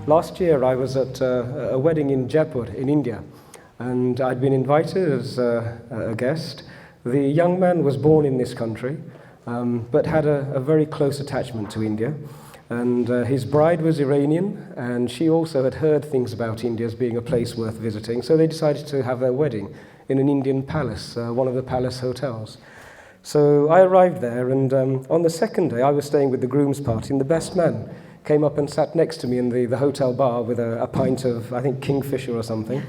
last year I was at a wedding in Jaipur in India, and I'd been invited as a guest. The young man was born in this country, but had a very close attachment to India. And his bride was Iranian, and she also had heard things about India as being a place worth visiting. So they decided to have their wedding in an Indian palace, one of the palace hotels. So I arrived there, and on the second day I was staying with the groom's party, and the best man came up and sat next to me in the hotel bar with a pint of, I think, Kingfisher or something.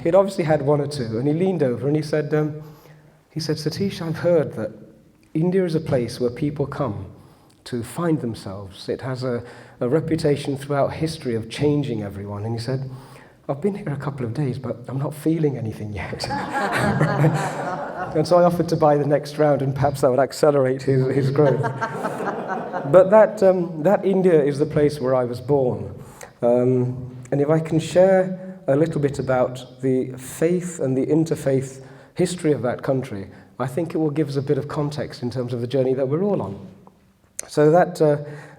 He'd obviously had one or two, and he leaned over and he said, Satish, I've heard that India is a place where people come to find themselves. It has a reputation throughout history of changing everyone. And he said, I've been here a couple of days, but I'm not feeling anything yet. And so I offered to buy the next round, and perhaps that would accelerate his growth. But that India is the place where I was born. And if I can share a little bit about the faith and the interfaith history of that country, I think it will give us a bit of context in terms of the journey that we're all on. So that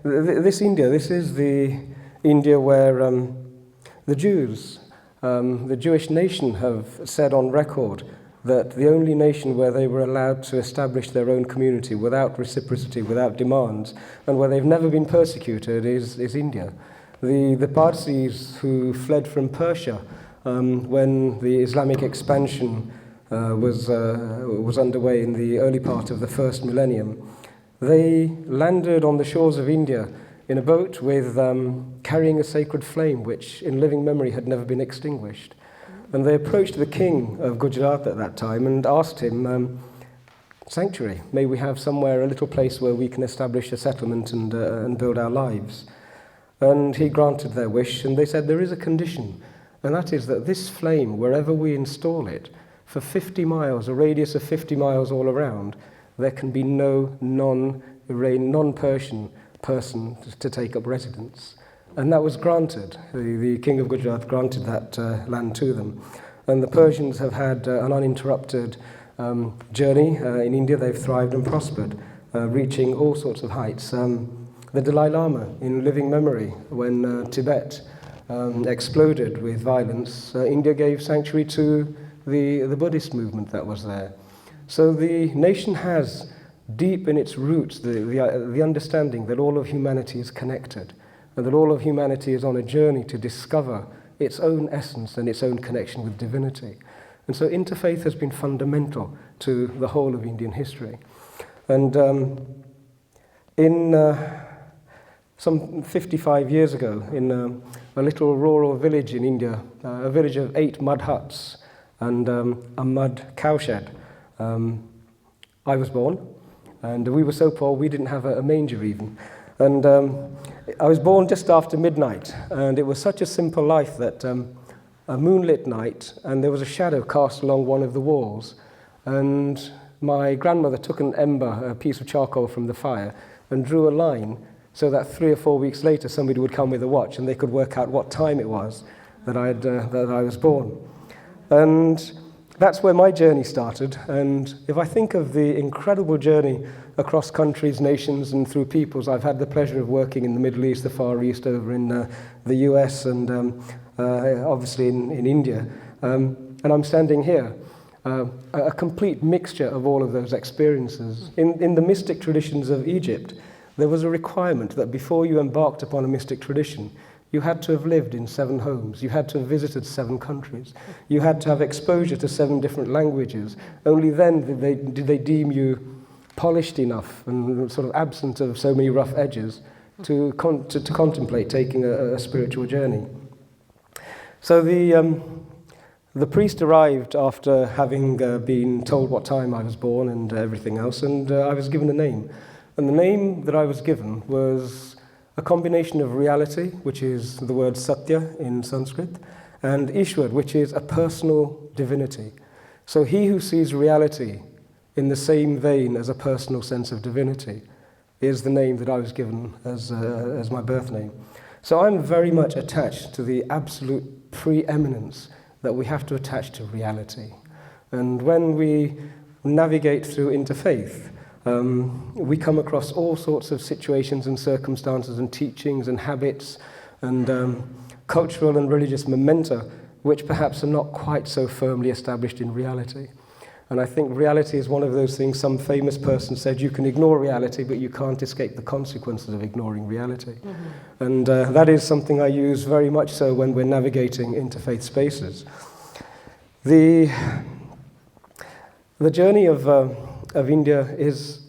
this India, this is the India where the Jews, the Jewish nation, have said on record that the only nation where they were allowed to establish their own community without reciprocity, without demands, and where they've never been persecuted is India. The Parsis who fled from Persia when the Islamic expansion was underway in the early part of the first millennium, they landed on the shores of India in a boat with carrying a sacred flame which in living memory had never been extinguished. And they approached the king of Gujarat at that time and asked him, sanctuary, may we have somewhere, a little place where we can establish a settlement and build our lives. And he granted their wish, and they said there is a condition, and that is that this flame, wherever we install it, for 50 miles, a radius of 50 miles all around, there can be no non-Persian person to take up residence. And that was granted. The king of Gujarat granted that land to them. And the Persians have had an uninterrupted journey in India. They've thrived and prospered, reaching all sorts of heights. The Dalai Lama, in living memory, when Tibet exploded with violence, India gave sanctuary to the Buddhist movement that was there. So the nation has deep in its roots the understanding that all of humanity is connected, and that all of humanity is on a journey to discover its own essence and its own connection with divinity. And so interfaith has been fundamental to the whole of Indian history. And in some 55 years ago, in a little rural village in India, a village of 8 mud huts and a mud cowshed, I was born, and we were so poor we didn't have a manger even. And I was born just after midnight, and it was such a simple life that a moonlit night, and there was a shadow cast along one of the walls, and my grandmother took an ember, a piece of charcoal from the fire, and drew a line so that 3 or 4 weeks later somebody would come with a watch and they could work out what time it was that I was born. And that's where my journey started. And if I think of the incredible journey across countries, nations, and through peoples, I've had the pleasure of working in the Middle East, the Far East, over in the US, and obviously in India. And I'm standing here, a complete mixture of all of those experiences. In the mystic traditions of Egypt, there was a requirement that before you embarked upon a mystic tradition, you had to have lived in 7 homes. You had to have visited 7 countries. You had to have exposure to 7 different languages. Only then did they deem you polished enough and sort of absent of so many rough edges to contemplate taking a spiritual journey. So the priest arrived after having been told what time I was born and everything else, and I was given a name. And the name that I was given was a combination of reality, which is the word Satya in Sanskrit, and Ishwar, which is a personal divinity. So he who sees reality in the same vein as a personal sense of divinity is the name that I was given as my birth name. So I'm very much attached to the absolute preeminence that we have to attach to reality. And when we navigate through interfaith, we come across all sorts of situations and circumstances and teachings and habits and cultural and religious mementa which perhaps are not quite so firmly established in reality. And I think reality is one of those things. Some famous person said you can ignore reality, but you can't escape the consequences of ignoring reality. Mm-hmm. And that is something I use very much so when we're navigating interfaith spaces. The journey of India is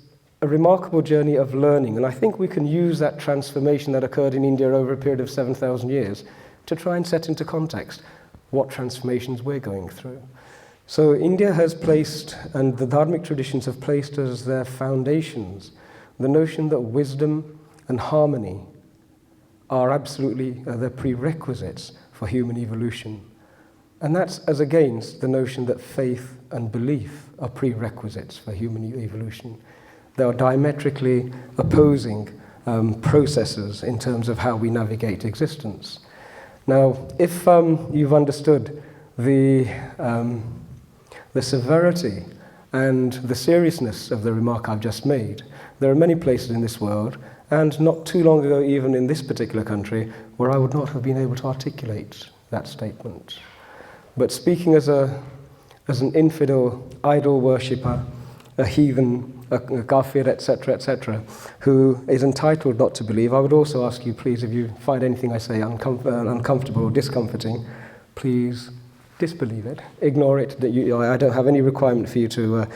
a remarkable journey of learning, and I think we can use that transformation that occurred in India over a period of 7,000 years to try and set into context what transformations we're going through. So India has placed, and the Dharmic traditions have placed as their foundations, the notion that wisdom and harmony are absolutely the prerequisites for human evolution. And that's as against the notion that faith and belief are prerequisites for human evolution. They are diametrically opposing processes in terms of how we navigate existence. Now, if you've understood the severity and the seriousness of the remark I've just made, there are many places in this world, and not too long ago even in this particular country, where I would not have been able to articulate that statement. But speaking as an infidel, idol worshipper, a heathen, a kafir, etc., who is entitled not to believe, I would also ask you, please, if you find anything I say uncomfortable or discomforting, please disbelieve it, ignore it. I don't have any requirement for you to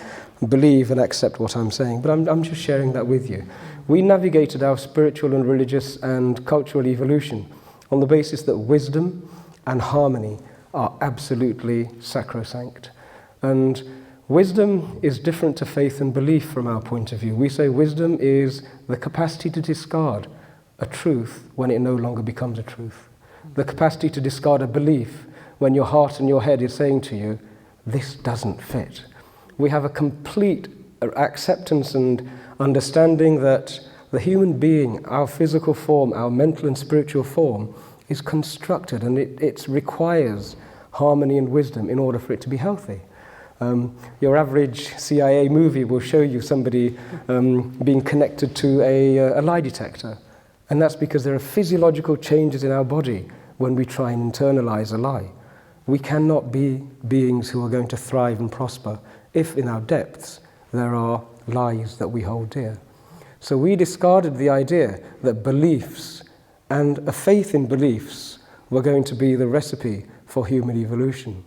believe and accept what I'm saying, but I'm just sharing that with you. We navigated our spiritual and religious and cultural evolution on the basis that wisdom and harmony are absolutely sacrosanct. And wisdom is different to faith and belief from our point of view. We say wisdom is the capacity to discard a truth when it no longer becomes a truth. The capacity to discard a belief when your heart and your head is saying to you, this doesn't fit. We have a complete acceptance and understanding that the human being, our physical form, our mental and spiritual form, is constructed, and it requires harmony and wisdom in order for it to be healthy. Your average CIA movie will show you somebody being connected to a lie detector, and that's because there are physiological changes in our body when we try and internalize a lie. We cannot be beings who are going to thrive and prosper if in our depths there are lies that we hold dear. So we discarded the idea that beliefs and a faith in beliefs were going to be the recipe for human evolution.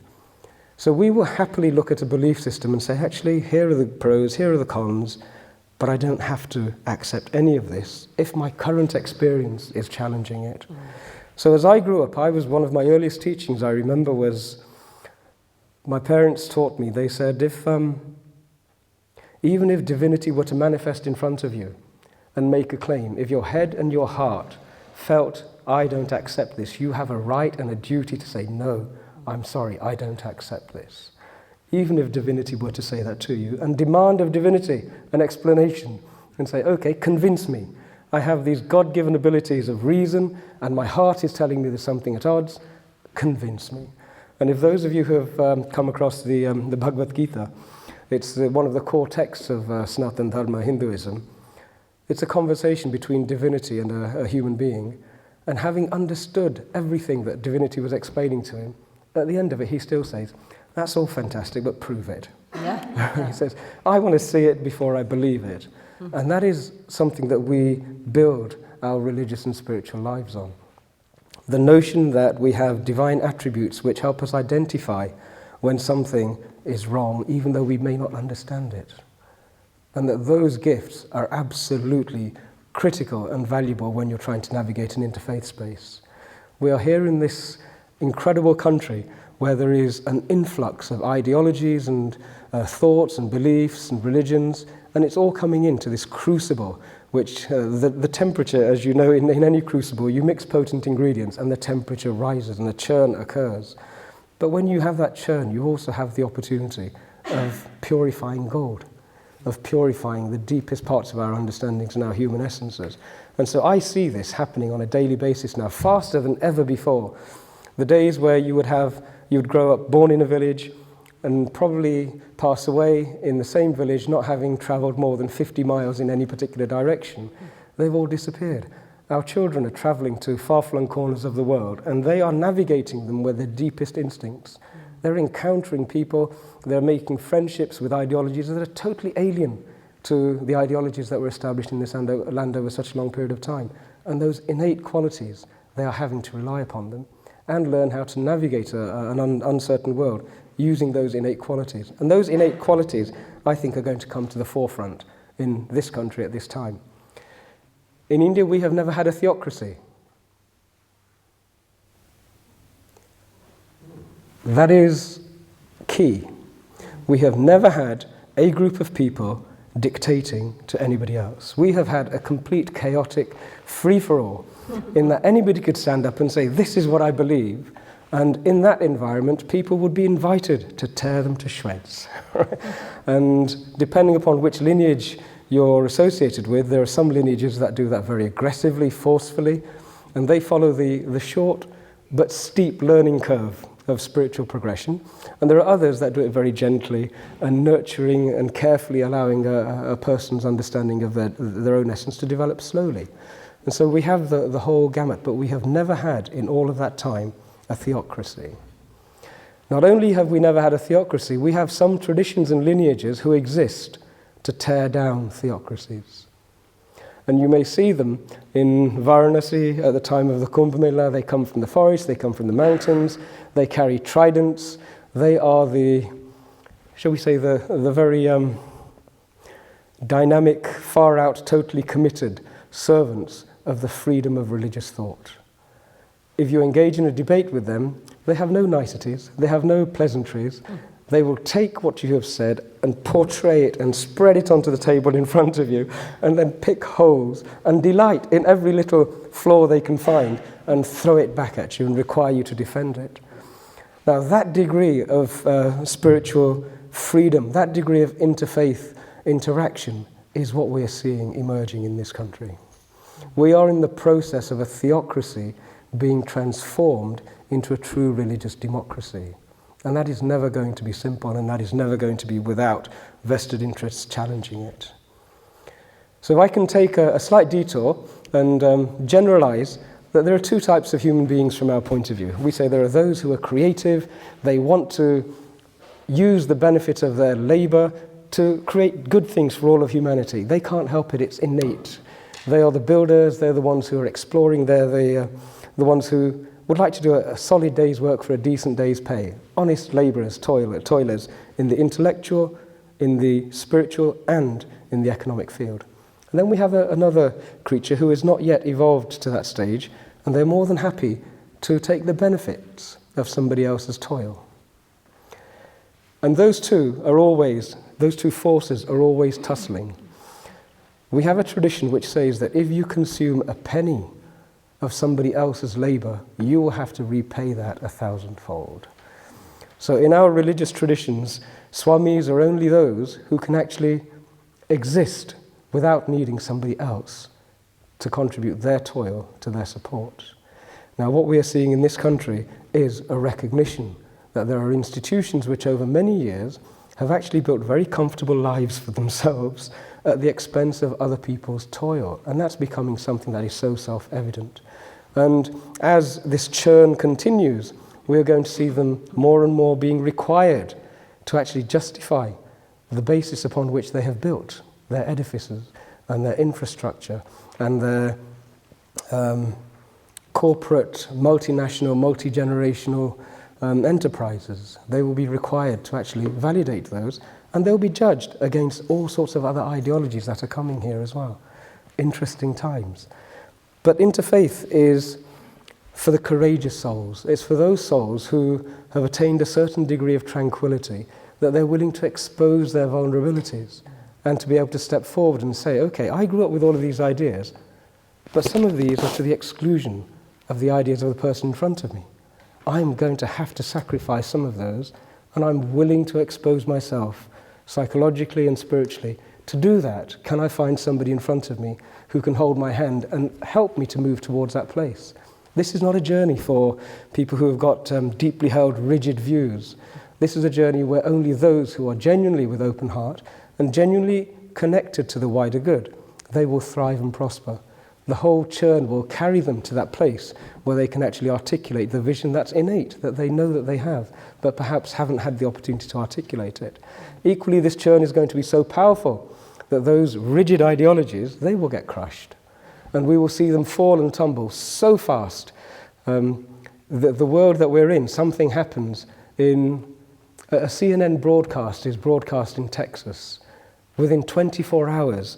So we will happily look at a belief system and say, actually, here are the pros, here are the cons, but I don't have to accept any of this if my current experience is challenging it. So as I grew up, one of my earliest teachings I remember was, my parents taught me, they said, even if divinity were to manifest in front of you and make a claim, if your head and your heart felt, I don't accept this, you have a right and a duty to say, no, I'm sorry, I don't accept this. Even if divinity were to say that to you and demand of divinity an explanation and say, okay, convince me. I have these God-given abilities of reason and my heart is telling me there's something at odds, convince me. And if those of you who have come across the Bhagavad Gita, it's one of the core texts of Sanatana Dharma Hinduism. It's a conversation between divinity and a human being. And having understood everything that divinity was explaining to him, at the end of it he still says, that's all fantastic, but prove it. Yeah. He says, I want to see it before I believe it. Mm-hmm. And that is something that we build our religious and spiritual lives on. The notion that we have divine attributes which help us identify when something is wrong, even though we may not understand it. And that those gifts are absolutely critical and valuable when you're trying to navigate an interfaith space. We are here in this incredible country where there is an influx of ideologies and thoughts and beliefs and religions, and it's all coming into this crucible, which the temperature, as you know, in any crucible, you mix potent ingredients and the temperature rises and a churn occurs. But when you have that churn, you also have the opportunity of purifying gold, of purifying the deepest parts of our understandings and our human essences. And so I see this happening on a daily basis now, faster than ever before. The days where you would grow up born in a village and probably pass away in the same village, not having traveled more than 50 miles in any particular direction, they've all disappeared. Our children are travelling to far-flung corners of the world, and they are navigating them with their deepest instincts. They're encountering people, they're making friendships with ideologies that are totally alien to the ideologies that were established in this land over such a long period of time. And those innate qualities, they are having to rely upon them and learn how to navigate an uncertain world using those innate qualities. And those innate qualities, I think, are going to come to the forefront in this country at this time. In India, we have never had a theocracy. That is key. We have never had a group of people dictating to anybody else. We have had a complete chaotic free-for-all in that anybody could stand up and say, this is what I believe, and in that environment people would be invited to tear them to shreds. And depending upon which lineage you're associated with, there are some lineages that do that very aggressively, forcefully, and they follow the short but steep learning curve of spiritual progression, and there are others that do it very gently and nurturing and carefully allowing a person's understanding of their own essence to develop slowly. And so we have the whole gamut, but we have never had in all of that time a theocracy. Not only have we never had a theocracy, we have some traditions and lineages who exist to tear down theocracies. And you may see them in Varanasi at the time of the Kumbh Mela. They come from the forest, they come from the mountains, they carry tridents. They are the, shall we say, the very dynamic, far out, totally committed servants of the freedom of religious thought. If you engage in a debate with them, they have no niceties, they have no pleasantries. They will take what you have said and portray it and spread it onto the table in front of you and then pick holes and delight in every little flaw they can find and throw it back at you and require you to defend it. Now that degree of spiritual freedom, that degree of interfaith interaction is what we are seeing emerging in this country. We are in the process of a theocracy being transformed into a true religious democracy. And that is never going to be simple, and that is never going to be without vested interests challenging it. So if I can take a slight detour and generalize that there are two types of human beings from our point of view. We say there are those who are creative, they want to use the benefit of their labor to create good things for all of humanity. They can't help it, it's innate. They are the builders, they're the ones who are exploring, they're the ones who would like to do a solid day's work for a decent day's pay. Honest labourers, toilers in the intellectual, in the spiritual, and in the economic field. And then we have another creature who is not yet evolved to that stage, and they're more than happy to take the benefits of somebody else's toil. And those two forces are always tussling. We have a tradition which says that if you consume a penny of somebody else's labour, you will have to repay that 1,000-fold. So in our religious traditions, swamis are only those who can actually exist without needing somebody else to contribute their toil to their support. Now what we are seeing in this country is a recognition that there are institutions which over many years have actually built very comfortable lives for themselves at the expense of other people's toil. And that's becoming something that is so self-evident. And as this churn continues, we're going to see them more and more being required to actually justify the basis upon which they have built their edifices and their infrastructure and their corporate, multinational, multi-generational enterprises. They will be required to actually validate those, and they'll be judged against all sorts of other ideologies that are coming here as well. Interesting times. But interfaith is for the courageous souls. It's for those souls who have attained a certain degree of tranquility, that they're willing to expose their vulnerabilities and to be able to step forward and say, okay, I grew up with all of these ideas, but some of these are to the exclusion of the ideas of the person in front of me. I'm going to have to sacrifice some of those, and I'm willing to expose myself psychologically and spiritually. To do that, can I find somebody in front of me who can hold my hand and help me to move towards that place? This is not a journey for people who have got deeply held, rigid views. This is a journey where only those who are genuinely with open heart and genuinely connected to the wider good, they will thrive and prosper. the whole churn will carry them to that place where they can actually articulate the vision that's innate, that they know that they have, but perhaps haven't had the opportunity to articulate it. Equally, this churn is going to be so powerful that those rigid ideologies, they will get crushed. And we will see them fall and tumble so fast. The world that we're in, something happens in a CNN broadcast is broadcast in Texas. Within 24 hours,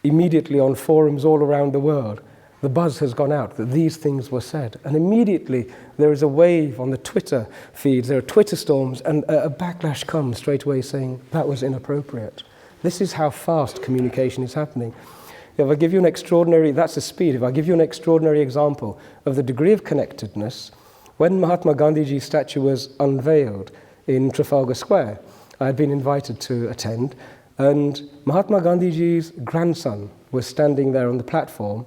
immediately on forums all around the world, the buzz has gone out that these things were said. And immediately there is a wave on the Twitter feeds, there are Twitter storms, and a backlash comes straight away saying that was inappropriate. This is how fast communication is happening. If I give you an extraordinary, that's the speed, if I give you an extraordinary example of the degree of connectedness, when Mahatma Gandhiji's statue was unveiled in Trafalgar Square, I had been invited to attend, and Mahatma Gandhiji's grandson was standing there on the platform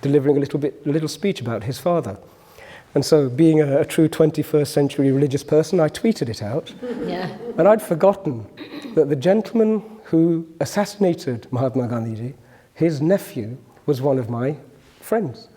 delivering a little speech about his father. And so, being a true 21st century religious person, I tweeted it out. Yeah. And I'd forgotten that the gentleman who assassinated Mahatma Gandhiji, his nephew, was one of my friends.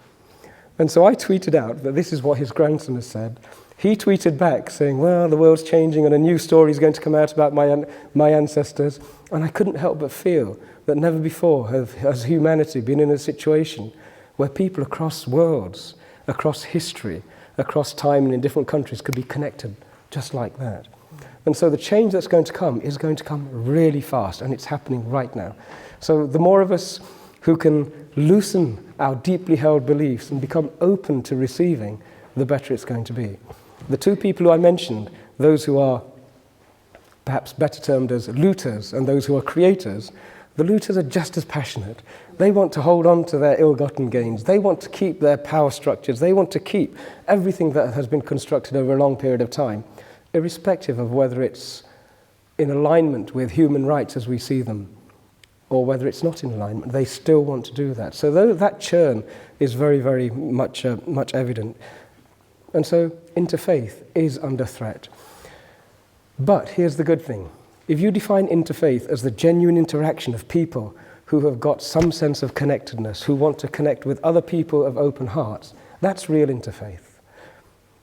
And so I tweeted out that this is what his grandson has said. He tweeted back saying, well, the world's changing and a new story is going to come out about my ancestors. And I couldn't help but feel that never before has humanity been in a situation where people across worlds, across history, across time and in different countries could be connected just like that. And so the change that's going to come is going to come really fast, and it's happening right now. So the more of us who can loosen our deeply held beliefs and become open to receiving, the better it's going to be. The two people who I mentioned, those who are perhaps better termed as looters and those who are creators, the looters are just as passionate. They want to hold on to their ill-gotten gains. They want to keep their power structures. They want to keep everything that has been constructed over a long period of time, irrespective of whether it's in alignment with human rights as we see them, or whether it's not in alignment. They still want to do that. So though that churn is very, very much evident. And so interfaith is under threat. But here's the good thing. If you define interfaith as the genuine interaction of people who have got some sense of connectedness, who want to connect with other people of open hearts, that's real interfaith.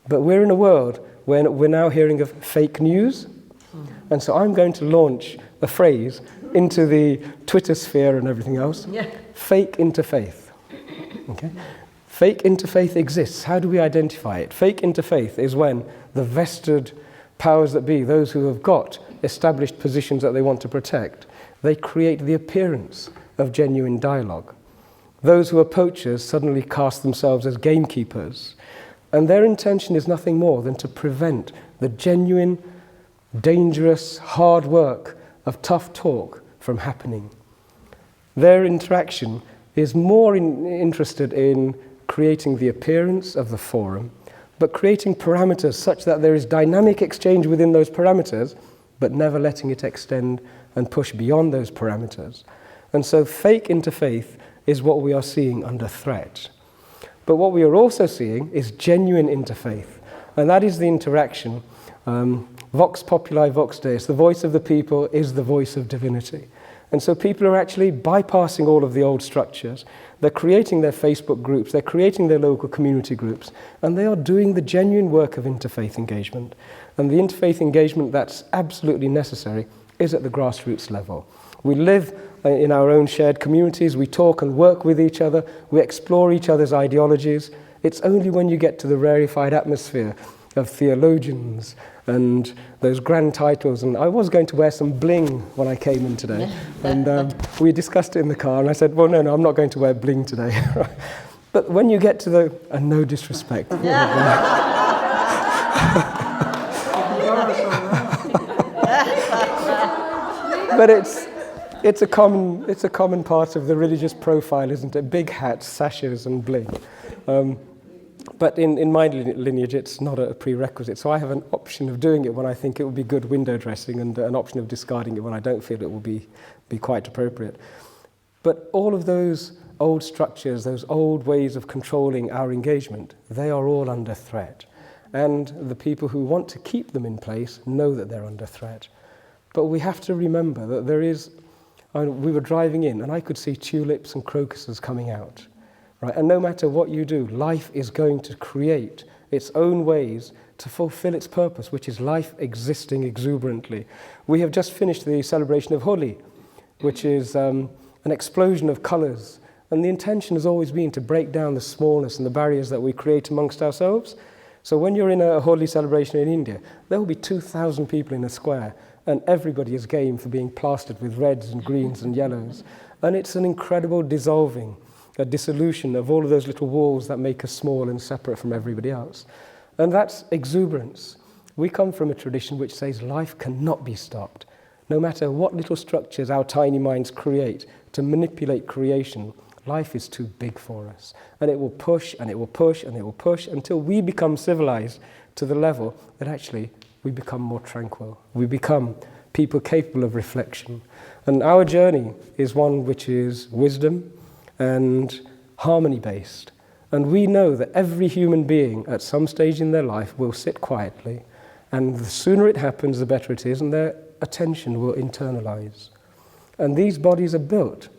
But we're in a world where we're now hearing of fake news. And so I'm going to launch a phrase into the Twitter sphere and everything else. Yeah. Fake interfaith. Okay? Fake interfaith exists. How do we identify it? Fake interfaith is when the vested powers that be, those who have got established positions that they want to protect, they create the appearance of genuine dialogue. Those who are poachers suddenly cast themselves as gamekeepers, and their intention is nothing more than to prevent the genuine, dangerous, hard work of tough talk from happening. Their interaction is more interested in creating the appearance of the forum, but creating parameters such that there is dynamic exchange within those parameters, but never letting it extend and push beyond those parameters. And so fake interfaith is what we are seeing under threat. But what we are also seeing is genuine interfaith, and that is the interaction. Vox populi, vox Deus, the voice of the people is the voice of divinity. And so people are actually bypassing all of the old structures. They're creating their Facebook groups, they're creating their local community groups, and they are doing the genuine work of interfaith engagement. And the interfaith engagement that's absolutely necessary is at the grassroots level. We live in our own shared communities, we talk and work with each other, we explore each other's ideologies. It's only when you get to the rarefied atmosphere of theologians and those grand titles, and I was going to wear some bling when I came in today, and we discussed it in the car, and I said, well, no, I'm not going to wear bling today. But when you get to the, and no disrespect. But it's a common part of the religious profile, isn't it? Big hats, sashes, and bling. But in my lineage, it's not a prerequisite. So I have an option of doing it when I think it would be good window dressing, and an option of discarding it when I don't feel it will be quite appropriate. But all of those old structures, those old ways of controlling our engagement, they are all under threat. And the people who want to keep them in place know that they're under threat. But we have to remember that there is, we were driving in and I could see tulips and crocuses coming out. right? And no matter what you do, life is going to create its own ways to fulfill its purpose, which is life existing exuberantly. We have just finished the celebration of Holi, which is an explosion of colours. And the intention has always been to break down the smallness and the barriers that we create amongst ourselves. So when you're in a Holi celebration in India, there will be 2,000 people in a square, and everybody is game for being plastered with reds and greens and yellows. And it's an incredible dissolving, a dissolution of all of those little walls that make us small and separate from everybody else. And that's exuberance. We come from a tradition which says life cannot be stopped. No matter what little structures our tiny minds create to manipulate creation, life is too big for us. And it will push, and it will push, and it will push until we become civilized to the level that actually we become more tranquil. We become people capable of reflection. And our journey is one which is wisdom and harmony-based. And we know that every human being at some stage in their life will sit quietly, and the sooner it happens, the better it is, and their attention will internalize. And these bodies are built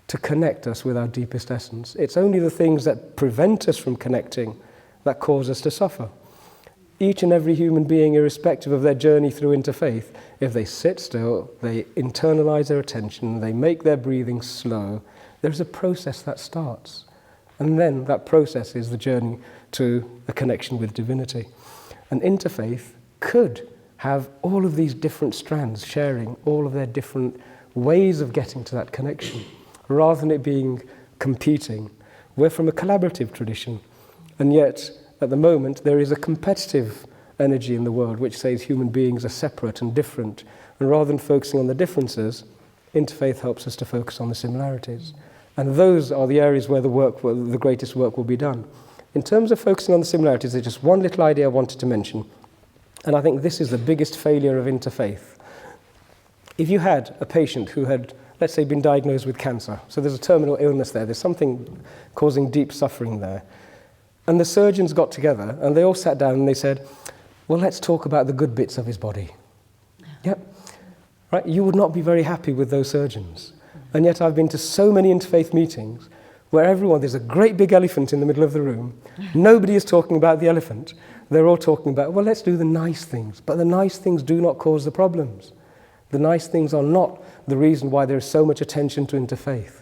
to connect us with our deepest essence. It's only the things that prevent us from connecting that cause us to suffer. Each and every human being, irrespective of their journey through interfaith, if they sit still, they internalize their attention, they make their breathing slow, there's a process that starts. And then that process is the journey to a connection with divinity. And interfaith could have all of these different strands sharing all of their different ways of getting to that connection, rather than it being competing. We're from a collaborative tradition, and yet at the moment there is a competitive energy in the world which says human beings are separate and different, and rather than focusing on the differences, interfaith helps us to focus on the similarities. And those are the areas where the greatest work will be done. In terms of focusing on the similarities, there's just one little idea I wanted to mention, and I think this is the biggest failure of interfaith. If you had a patient who had, let's say, been diagnosed with cancer, so there's a terminal illness there, there's something causing deep suffering there, and the surgeons got together and they all sat down and they said, well, let's talk about the good bits of his body. Yep. Right? You would not be very happy with those surgeons. And yet I've been to so many interfaith meetings where there's a great big elephant in the middle of the room. Nobody is talking about the elephant. They're all talking about, well, let's do the nice things. But the nice things do not cause the problems. The nice things are not the reason why there is so much attention to interfaith.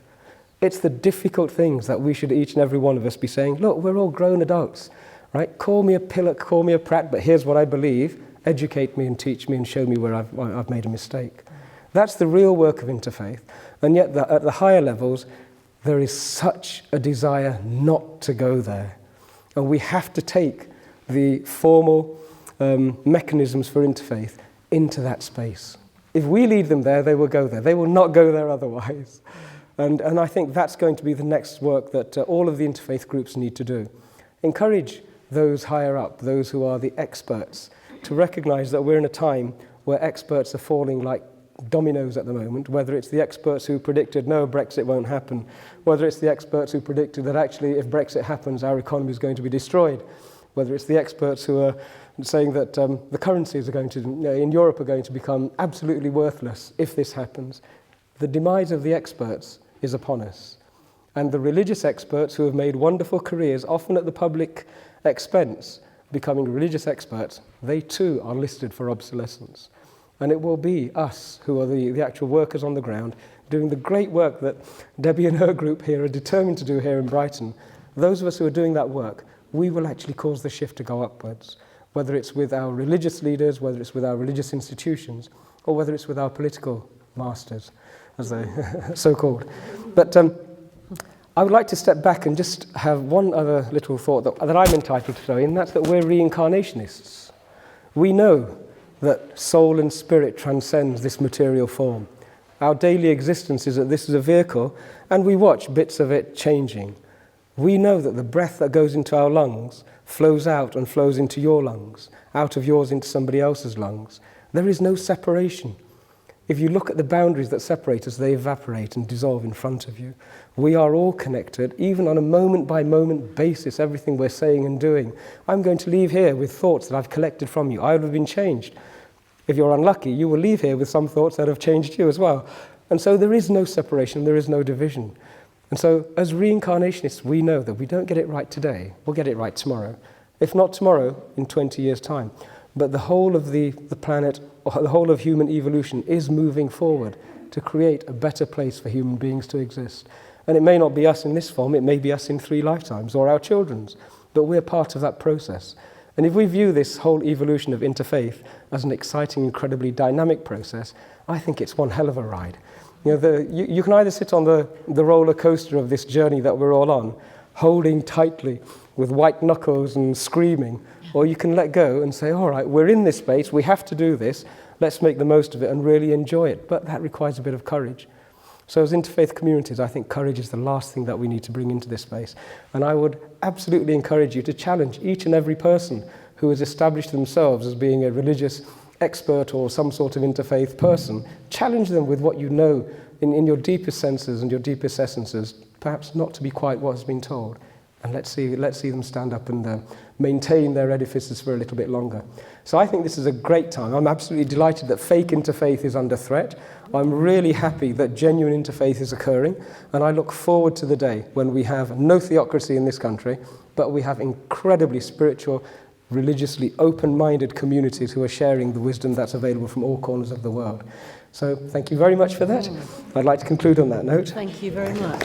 It's the difficult things that we should, each and every one of us, be saying, look, we're all grown adults, right? Call me a pillock, call me a prat, but here's what I believe. Educate me and teach me and show me where I've made a mistake. That's the real work of interfaith. And yet at the higher levels, there is such a desire not to go there. And we have to take the formal mechanisms for interfaith into that space. If we lead them there, they will go there. They will not go there otherwise. And I think that's going to be the next work that all of the interfaith groups need to do. Encourage those higher up, those who are the experts, to recognize that we're in a time where experts are falling like dominoes at the moment, whether it's the experts who predicted, no, Brexit won't happen, whether it's the experts who predicted that actually if Brexit happens, our economy is going to be destroyed, whether it's the experts who are saying that the currencies are going to, in Europe, are going to become absolutely worthless if this happens. The demise of the experts is upon us. And the religious experts who have made wonderful careers, often at the public expense, becoming religious experts, they too are listed for obsolescence. And it will be us who are the actual workers on the ground doing the great work that Debbie and her group here are determined to do here in Brighton. Those of us who are doing that work, we will actually cause the shift to go upwards, whether it's with our religious leaders, whether it's with our religious institutions, or whether it's with our political masters, as they so-called. But I would like to step back and just have one other little thought that I'm entitled to throw in, and that's that we're reincarnationists. We know that soul and spirit transcends this material form. Our daily existence is that this is a vehicle, and we watch bits of it changing. We know that the breath that goes into our lungs flows out and flows into your lungs, out of yours into somebody else's lungs. There is no separation. If you look at the boundaries that separate us, they evaporate and dissolve in front of you. We are all connected, even on a moment-by-moment basis, everything we're saying and doing. I'm going to leave here with thoughts that I've collected from you. I would have been changed. If you're unlucky, you will leave here with some thoughts that have changed you as well. And so there is no separation, there is no division. And so as reincarnationists, we know that we don't get it right today, we'll get it right tomorrow. If not tomorrow, in 20 years' time. But the whole of the planet, or the whole of human evolution is moving forward to create a better place for human beings to exist. And it may not be us in this form, it may be us in 3 lifetimes, or our children's, but we're part of that process. And if we view this whole evolution of interfaith as an exciting, incredibly dynamic process, I think it's one hell of a ride. You know, you can either sit on the roller coaster of this journey that we're all on, holding tightly with white knuckles and screaming, or you can let go and say, all right, we're in this space, we have to do this, let's make the most of it and really enjoy it. But that requires a bit of courage. So as interfaith communities, I think courage is the last thing that we need to bring into this space. And I would absolutely encourage you to challenge each and every person who has established themselves as being a religious expert or some sort of interfaith person. Challenge them with what you know in your deepest senses and your deepest essences, perhaps not to be quite what has been told. And let's see them stand up and maintain their edifices for a little bit longer. So I think this is a great time. I'm absolutely delighted that fake interfaith is under threat. I'm really happy that genuine interfaith is occurring, and I look forward to the day when we have no theocracy in this country, but we have incredibly spiritual, religiously open-minded communities who are sharing the wisdom that's available from all corners of the world. So thank you very much for that. I'd like to conclude on that note. Thank you very much.